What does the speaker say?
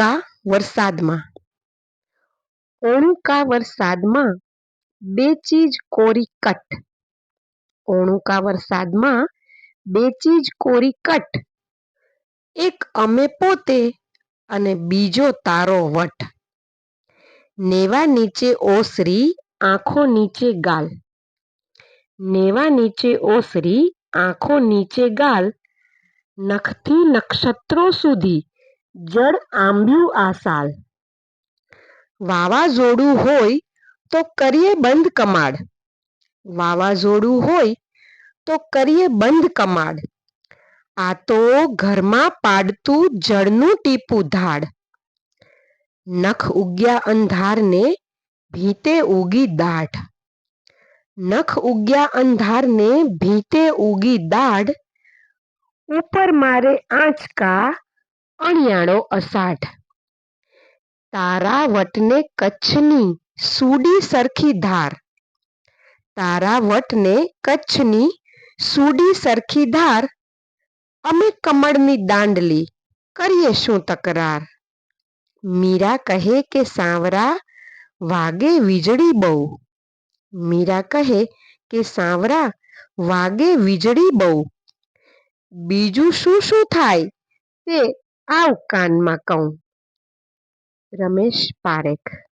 ઓણુકા વરસાદમાં. ઓણુકા વરસાદમાં બે ચીજ કોરી કટ. ઓણુકા વરસાદમાં બે ચીજ કોરી કટ. એક અમે પોતે અને બીજો તારો વટ. નેવા નીચે ઓસરી આંખો નીચે ગાલ. નેવા નીચે ઓસરી આંખો નીચે ગાલ. નખથી નક્ષત્રો સુધી જળ આંબ્યું આ સાલ. વાવાઝોડું હોય તો કરીએ બંધ કમાડ. વાવાઝોડું હોય તો કરીએ બંધ કમાડ. આ તો ઘરમાં પાડતું જળનું ટીપું ધાડ. નખ ઉગ્યા અંધારને ભીતે ઉગી દાઢ. નખ ઉગ્યા અંધારને ભીતે ઉગી દાઢ. ઉપર મારે આંચકા અણિયાળો અષાઢ. તારા વટને કચ્છની સૂડી સરખી ધાર. તારા વટને કચ્છની સૂડી સરખી ધાર. અમે કમળની દાંડલી કરીએ શું તકરાર. મીરા કહે કે સાવરા વાગે વીજળી બહુ. મીરા કહે કે સાવરા વાગે વીજળી બહુ. બીજું શું શું થાય તે આવ કાનમાં કહું. રમેશ પારેખ.